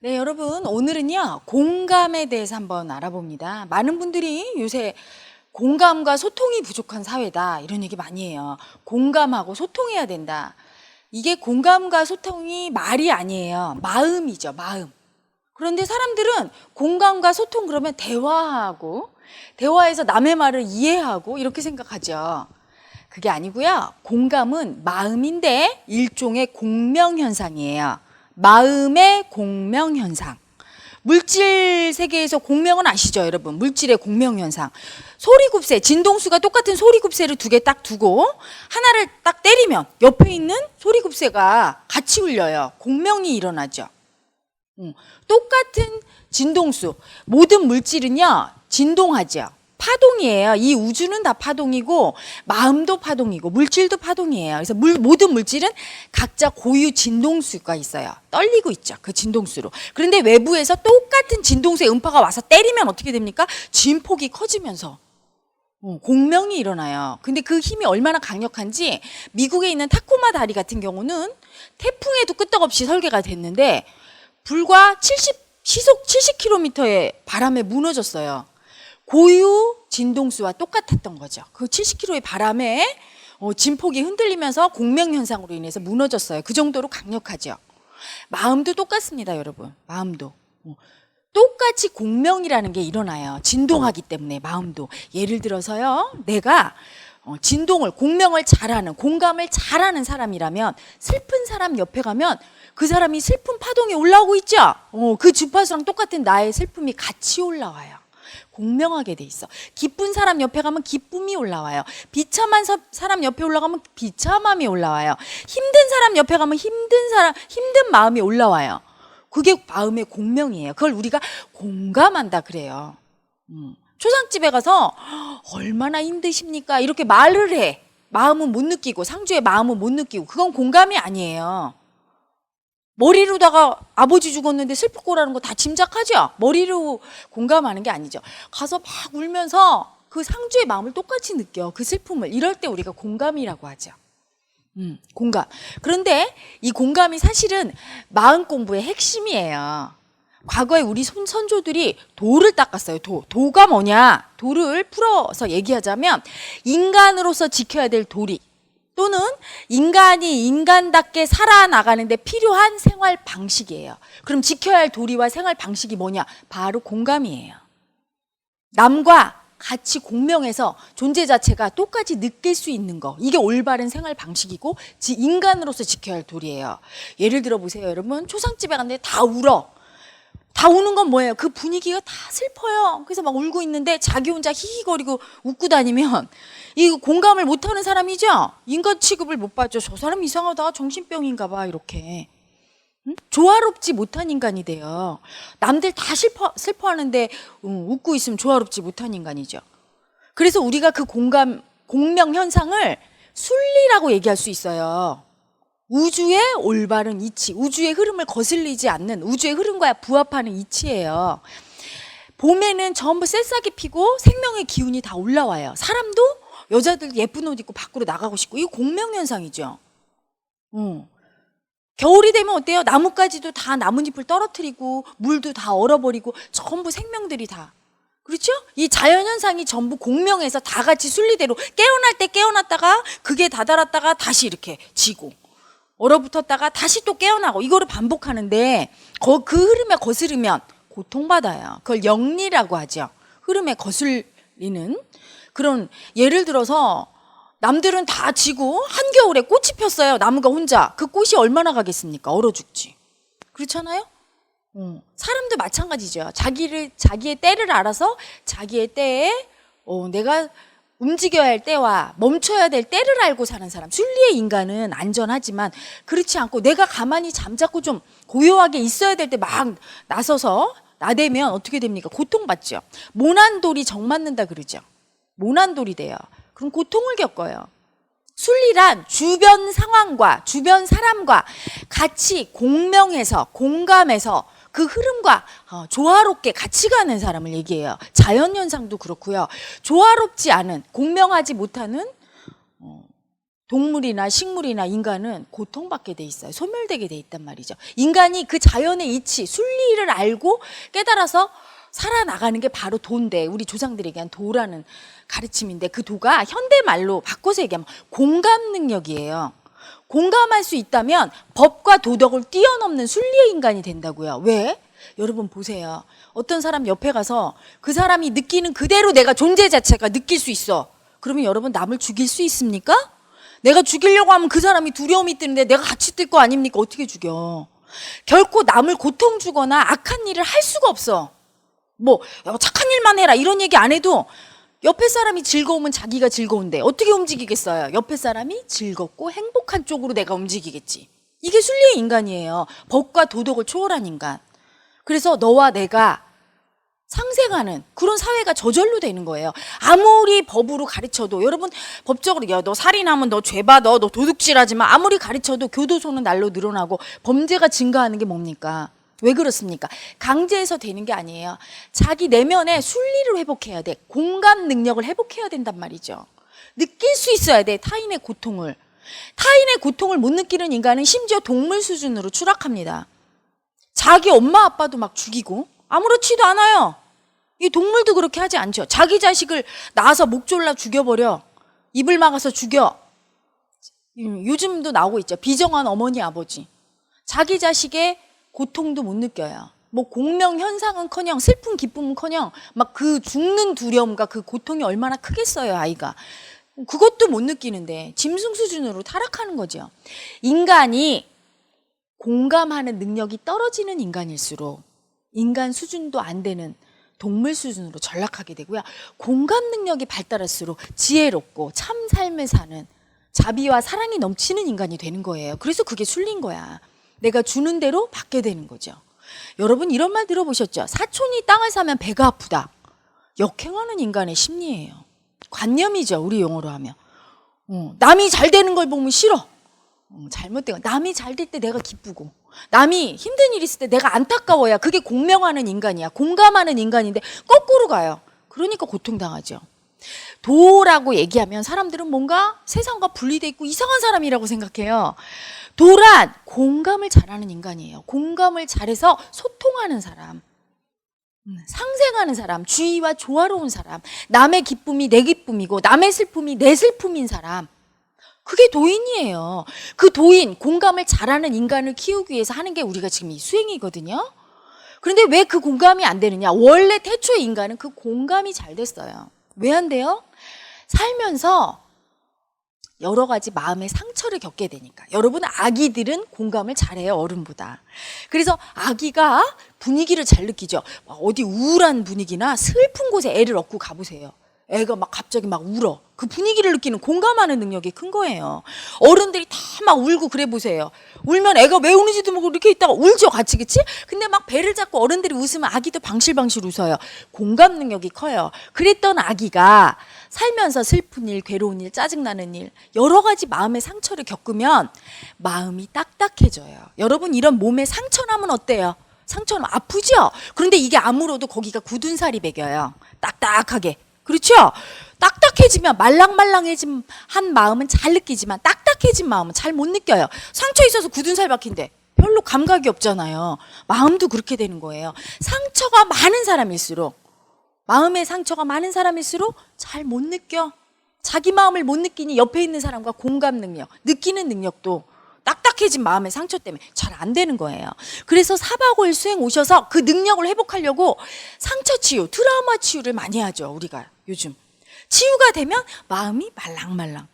네, 여러분, 오늘은요, 공감에 대해서 한번 알아봅니다. 많은 분들이 요새 공감과 소통이 부족한 사회다, 이런 얘기 많이 해요. 공감하고 소통해야 된다. 이게 공감과 소통이 말이 아니에요. 마음이죠, 마음. 그런데 사람들은 공감과 소통 그러면 대화하고, 대화해서 남의 말을 이해하고, 이렇게 생각하죠. 그게 아니고요. 공감은 마음인데 일종의 공명현상이에요. 마음의 공명현상. 물질 세계에서 공명은 아시죠, 여러분? 물질의 공명현상. 소리굽새, 진동수가 똑같은 소리굽새를 두 개 딱 두고 하나를 딱 때리면 옆에 있는 소리굽새가 같이 울려요. 공명이 일어나죠. 똑같은 진동수. 모든 물질은요, 진동하죠. 파동이에요. 이 우주는 다 파동이고 마음도 파동이고 물질도 파동이에요. 그래서 모든 물질은 각자 고유 진동수가 있어요. 떨리고 있죠. 그 진동수로. 그런데 외부에서 똑같은 진동수의 음파가 와서 때리면 어떻게 됩니까? 진폭이 커지면서 공명이 일어나요. 근데 그 힘이 얼마나 강력한지 미국에 있는 타코마 다리 같은 경우는 태풍에도 끄떡없이 설계가 됐는데 불과 시속 70km의 바람에 무너졌어요. 고유 진동수와 똑같았던 거죠. 그 70km의 바람에 진폭이 흔들리면서 공명현상으로 인해서 무너졌어요. 그 정도로 강력하죠. 마음도 똑같습니다, 여러분. 마음도. 똑같이 공명이라는 게 일어나요. 진동하기 때문에 마음도. 예를 들어서요, 내가 진동을, 공명을 잘하는, 공감을 잘하는 사람이라면 슬픈 사람 옆에 가면 그 사람이 슬픈 파동이 올라오고 있죠? 그 주파수랑 똑같은 나의 슬픔이 같이 올라와요. 공명하게 돼 있어. 기쁜 사람 옆에 가면 기쁨이 올라와요. 비참한 사람 옆에 올라가면 비참함이 올라와요. 힘든 사람 옆에 가면 힘든 마음이 올라와요. 그게 마음의 공명이에요. 그걸 우리가 공감한다 그래요. 초상집에 가서 얼마나 힘드십니까? 이렇게 말을 해. 마음은 못 느끼고, 상주의 마음은 못 느끼고, 그건 공감이 아니에요. 머리로다가 아버지 죽었는데 슬플 거라는 거 다 짐작하죠? 머리로 공감하는 게 아니죠. 가서 막 울면서 그 상주의 마음을 똑같이 느껴. 그 슬픔을. 이럴 때 우리가 공감이라고 하죠. 공감. 그런데 이 공감이 사실은 마음 공부의 핵심이에요. 과거에 우리 선조들이 도를 닦았어요. 도가 뭐냐? 도를 풀어서 얘기하자면 인간으로서 지켜야 될 도리, 또는 인간이 인간답게 살아나가는데 필요한 생활 방식이에요. 그럼 지켜야 할 도리와 생활 방식이 뭐냐? 바로 공감이에요. 남과 같이 공명해서 존재 자체가 똑같이 느낄 수 있는 거, 이게 올바른 생활 방식이고 인간으로서 지켜야 할 도리예요. 예를 들어 보세요, 여러분. 초상집에 갔는데 다 울어. 다 우는 건 뭐예요? 그 분위기가 다 슬퍼요. 그래서 막 울고 있는데 자기 혼자 히히거리고 웃고 다니면 이 공감을 못하는 사람이죠? 인간 취급을 못 받죠. 저 사람 이상하다, 정신병인가 봐, 이렇게. 조화롭지 못한 인간이 돼요. 남들 다 슬퍼하는데 웃고 있으면 조화롭지 못한 인간이죠. 그래서 우리가 그 공명 현상을 순리라고 얘기할 수 있어요. 우주의 올바른 이치, 우주의 흐름을 거슬리지 않는, 우주의 흐름과 부합하는 이치예요. 봄에는 전부 새싹이 피고 생명의 기운이 다 올라와요. 사람도 여자들 예쁜 옷 입고 밖으로 나가고 싶고, 이거 공명현상이죠. 겨울이 되면 어때요? 나뭇가지도 다 나뭇잎을 떨어뜨리고 물도 다 얼어버리고 전부 생명들이 다, 그렇죠? 이 자연현상이 전부 공명해서 다 같이 순리대로 깨어날 때 깨어났다가 그게 다다랐다가 다시 이렇게 지고, 얼어붙었다가 다시 또 깨어나고, 이거를 반복하는데 그 흐름에 거스르면 고통받아요. 그걸 영리라고 하죠. 흐름에 거슬리는 그런. 예를 들어서 남들은 다 지고 한겨울에 꽃이 폈어요. 나무가 혼자. 그 꽃이 얼마나 가겠습니까? 얼어 죽지. 그렇잖아요? 사람도 마찬가지죠. 자기의 때를 알아서 자기의 때에 내가 움직여야 할 때와 멈춰야 될 때를 알고 사는 사람. 순리의 인간은 안전하지만 그렇지 않고 내가 가만히 잠자코 좀 고요하게 있어야 될 때 막 나서서 나대면 어떻게 됩니까? 고통받죠. 모난돌이 정 맞는다 그러죠. 모난돌이 돼요. 그럼 고통을 겪어요. 순리란 주변 상황과 주변 사람과 같이 공명해서, 공감해서 그 흐름과 조화롭게 같이 가는 사람을 얘기해요. 자연현상도 그렇고요. 조화롭지 않은, 공명하지 못하는 동물이나 식물이나 인간은 고통받게 돼 있어요. 소멸되게 돼 있단 말이죠. 인간이 그 자연의 이치, 순리를 알고 깨달아서 살아나가는 게 바로 도인데, 우리 조상들이 얘기한 도라는 가르침인데, 그 도가 현대말로 바꿔서 얘기하면 공감 능력이에요. 공감할 수 있다면 법과 도덕을 뛰어넘는 순리의 인간이 된다고요. 왜? 여러분 보세요. 어떤 사람 옆에 가서 그 사람이 느끼는 그대로 내가 존재 자체가 느낄 수 있어. 그러면 여러분 남을 죽일 수 있습니까? 내가 죽이려고 하면 그 사람이 두려움이 뜨는데 내가 같이 뜰 거 아닙니까? 어떻게 죽여? 결코 남을 고통 주거나 악한 일을 할 수가 없어. 뭐 착한 일만 해라 이런 얘기 안 해도 옆에 사람이 즐거우면 자기가 즐거운데 어떻게 움직이겠어요? 옆에 사람이 즐겁고 행복한 쪽으로 내가 움직이겠지. 이게 순리의 인간이에요. 법과 도덕을 초월한 인간. 그래서 너와 내가 상생하는 그런 사회가 저절로 되는 거예요. 아무리 법으로 가르쳐도, 여러분 법적으로 야 너 살인하면 너 죄봐, 너 도둑질하지 마, 아무리 가르쳐도 교도소는 날로 늘어나고 범죄가 증가하는 게 뭡니까? 왜 그렇습니까? 강제해서 되는 게 아니에요. 자기 내면의 순리를 회복해야 돼. 공감 능력을 회복해야 된단 말이죠. 느낄 수 있어야 돼, 타인의 고통을. 타인의 고통을 못 느끼는 인간은 심지어 동물 수준으로 추락합니다. 자기 엄마 아빠도 막 죽이고 아무렇지도 않아요. 이 동물도 그렇게 하지 않죠. 자기 자식을 낳아서 목 졸라 죽여버려. 입을 막아서 죽여. 요즘도 나오고 있죠. 비정한 어머니 아버지. 자기 자식의 고통도 못 느껴요. 뭐 공명 현상은커녕 슬픔 기쁨은커녕 막 그 죽는 두려움과 그 고통이 얼마나 크겠어요, 아이가. 그것도 못 느끼는데 짐승 수준으로 타락하는 거죠. 인간이 공감하는 능력이 떨어지는 인간일수록 인간 수준도 안 되는 동물 수준으로 전락하게 되고요. 공감 능력이 발달할수록 지혜롭고 참 삶을 사는 자비와 사랑이 넘치는 인간이 되는 거예요. 그래서 그게 순리인 거야. 내가 주는 대로 받게 되는 거죠. 여러분 이런 말 들어보셨죠? 사촌이 땅을 사면 배가 아프다. 역행하는 인간의 심리예요. 관념이죠, 우리 용어로 하면. 남이 잘 되는 걸 보면 싫어. 잘못된 거. 남이 잘 될 때 내가 기쁘고, 남이 힘든 일 있을 때 내가 안타까워야 그게 공명하는 인간이야. 공감하는 인간인데 거꾸로 가요. 그러니까 고통당하죠. 도라고 얘기하면 사람들은 뭔가 세상과 분리돼 있고 이상한 사람이라고 생각해요. 도란 공감을 잘하는 인간이에요. 공감을 잘해서 소통하는 사람, 상생하는 사람, 주위와 조화로운 사람, 남의 기쁨이 내 기쁨이고 남의 슬픔이 내 슬픔인 사람, 그게 도인이에요. 그 도인, 공감을 잘하는 인간을 키우기 위해서 하는 게 우리가 지금 이 수행이거든요. 그런데 왜 그 공감이 안 되느냐? 원래 태초의 인간은 그 공감이 잘 됐어요. 왜 안 돼요? 살면서 여러 가지 마음의 상처를 겪게 되니까. 여러분 아기들은 공감을 잘해요, 어른보다. 그래서 아기가 분위기를 잘 느끼죠. 어디 우울한 분위기나 슬픈 곳에 애를 얻고 가보세요. 애가 막 갑자기 막 울어. 그 분위기를 느끼는 공감하는 능력이 큰 거예요. 어른들이 다 막 울고 그래 보세요. 울면 애가 왜 우는지도 모르고 이렇게 있다가 울죠, 같이, 그치? 근데 막 배를 잡고 어른들이 웃으면 아기도 방실방실 웃어요. 공감 능력이 커요. 그랬던 아기가 살면서 슬픈 일, 괴로운 일, 짜증나는 일, 여러 가지 마음의 상처를 겪으면 마음이 딱딱해져요. 여러분 이런 몸에 상처 나면 어때요? 상처는 아프죠? 그런데 이게 아물어도 거기가 굳은 살이 배겨요. 딱딱하게. 그렇죠? 딱딱해지면 말랑말랑해진 한 마음은 잘 느끼지만 딱딱해진 마음은 잘 못 느껴요. 상처 있어서 굳은 살 박힌데 별로 감각이 없잖아요. 마음도 그렇게 되는 거예요. 상처가 많은 사람일수록, 마음의 상처가 많은 사람일수록 잘 못 느껴. 자기 마음을 못 느끼니 옆에 있는 사람과 공감 능력, 느끼는 능력도 딱딱해진 마음의 상처 때문에 잘 안 되는 거예요. 그래서 사박월 수행 오셔서 그 능력을 회복하려고 상처 치유, 트라우마 치유를 많이 하죠, 우리가 요즘. 치유가 되면 마음이 말랑말랑.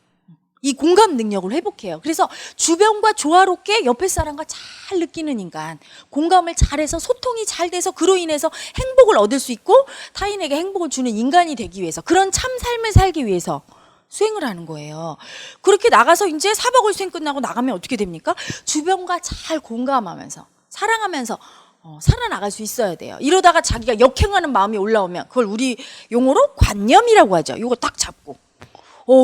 이 공감 능력을 회복해요. 그래서 주변과 조화롭게 옆에 사람과 잘 느끼는 인간, 공감을 잘해서 소통이 잘 돼서 그로 인해서 행복을 얻을 수 있고 타인에게 행복을 주는 인간이 되기 위해서, 그런 참 삶을 살기 위해서 수행을 하는 거예요. 그렇게 나가서 이제 사박월 수행 끝나고 나가면 어떻게 됩니까? 주변과 잘 공감하면서 사랑하면서 살아나갈 수 있어야 돼요. 이러다가 자기가 역행하는 마음이 올라오면 그걸 우리 용어로 관념이라고 하죠. 이거 딱 잡고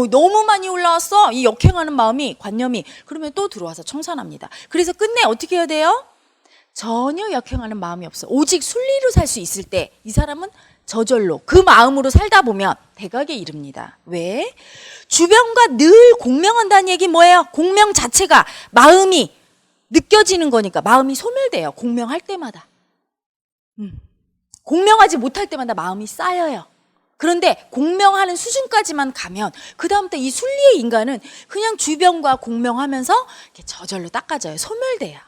너무 많이 올라왔어, 이 역행하는 마음이, 관념이. 그러면 또 들어와서 청산합니다. 그래서 끝내 어떻게 해야 돼요? 전혀 역행하는 마음이 없어. 오직 순리로 살 수 있을 때 이 사람은 저절로 그 마음으로 살다 보면 대각에 이릅니다. 왜? 주변과 늘 공명한다는 얘기 뭐예요? 공명 자체가 마음이 느껴지는 거니까 마음이 소멸돼요. 공명할 때마다. 공명하지 못할 때마다 마음이 쌓여요. 그런데 공명하는 수준까지만 가면 그 다음부터 이 순리의 인간은 그냥 주변과 공명하면서 이렇게 저절로 닦아져요. 소멸돼요.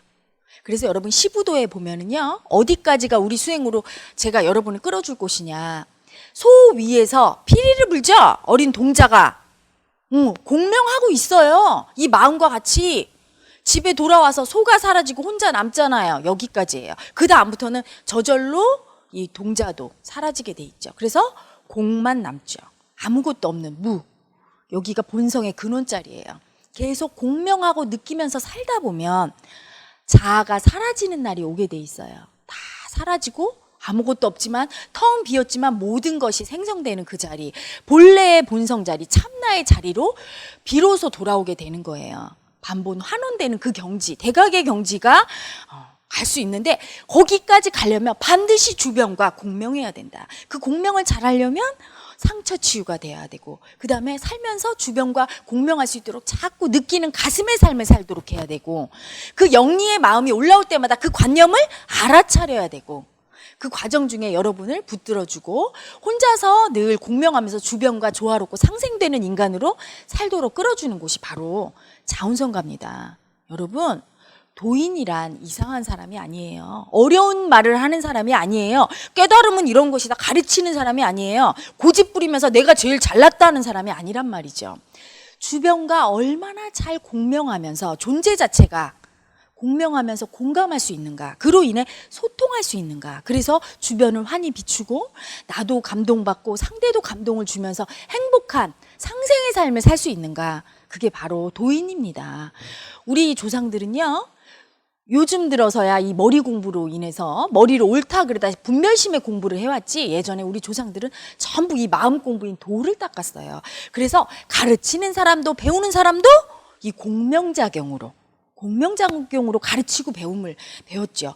그래서 여러분 시부도에 보면은요, 어디까지가 우리 수행으로 제가 여러분을 끌어줄 곳이냐. 소 위에서 피리를 불죠. 어린 동자가 공명하고 있어요. 이 마음과 같이 집에 돌아와서 소가 사라지고 혼자 남잖아요. 여기까지예요. 그 다음부터는 저절로 이 동자도 사라지게 돼 있죠. 그래서 공만 남죠. 아무것도 없는 무. 여기가 본성의 근원자리예요. 계속 공명하고 느끼면서 살다 보면 자아가 사라지는 날이 오게 돼 있어요. 다 사라지고 아무것도 없지만 텅 비었지만 모든 것이 생성되는 그 자리, 본래의 본성 자리, 참나의 자리로 비로소 돌아오게 되는 거예요. 반본 환원되는 그 경지, 대각의 경지가 갈 수 있는데 거기까지 가려면 반드시 주변과 공명해야 된다. 그 공명을 잘 하려면 상처 치유가 돼야 되고 그 다음에 살면서 주변과 공명할 수 있도록 자꾸 느끼는 가슴의 삶을 살도록 해야 되고 그 영리의 마음이 올라올 때마다 그 관념을 알아차려야 되고 그 과정 중에 여러분을 붙들어주고 혼자서 늘 공명하면서 주변과 조화롭고 상생되는 인간으로 살도록 끌어주는 곳이 바로 자운성가입니다. 여러분, 도인이란 이상한 사람이 아니에요. 어려운 말을 하는 사람이 아니에요. 깨달음은 이런 것이다 가르치는 사람이 아니에요. 고집 부리면서 내가 제일 잘났다는 사람이 아니란 말이죠. 주변과 얼마나 잘 공명하면서 존재 자체가 공명하면서 공감할 수 있는가, 그로 인해 소통할 수 있는가, 그래서 주변을 환히 비추고 나도 감동받고 상대도 감동을 주면서 행복한 상생의 삶을 살 수 있는가, 그게 바로 도인입니다. 우리 조상들은요, 요즘 들어서야 이 머리 공부로 인해서 머리를 옳다 그러다 분별심의 공부를 해왔지, 예전에 우리 조상들은 전부 이 마음 공부인 도를 닦았어요. 그래서 가르치는 사람도 배우는 사람도 이 공명작용으로 가르치고 배움을 배웠죠.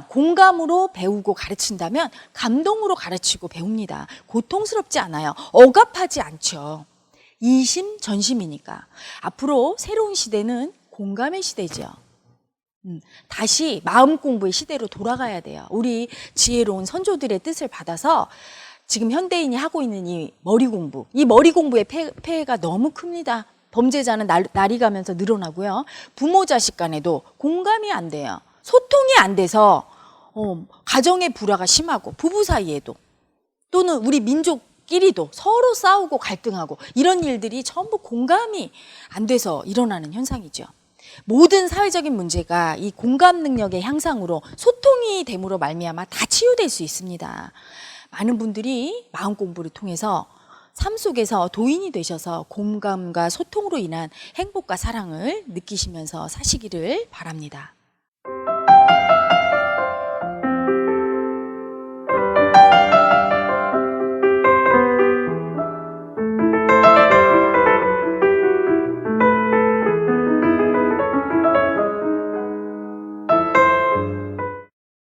공감으로 배우고 가르친다면 감동으로 가르치고 배웁니다. 고통스럽지 않아요. 억압하지 않죠. 이심전심이니까. 앞으로 새로운 시대는 공감의 시대죠. 다시 마음 공부의 시대로 돌아가야 돼요. 우리 지혜로운 선조들의 뜻을 받아서 지금 현대인이 하고 있는 이 머리 공부의 폐해가 너무 큽니다. 범죄자는 날이 가면서 늘어나고요. 부모 자식 간에도 공감이 안 돼요. 소통이 안 돼서 가정의 불화가 심하고 부부 사이에도 또는 우리 민족끼리도 서로 싸우고 갈등하고 이런 일들이 전부 공감이 안 돼서 일어나는 현상이죠. 모든 사회적인 문제가 이 공감 능력의 향상으로 소통이 됨으로 말미암아 다 치유될 수 있습니다. 많은 분들이 마음 공부를 통해서 삶 속에서 도인이 되셔서 공감과 소통으로 인한 행복과 사랑을 느끼시면서 사시기를 바랍니다.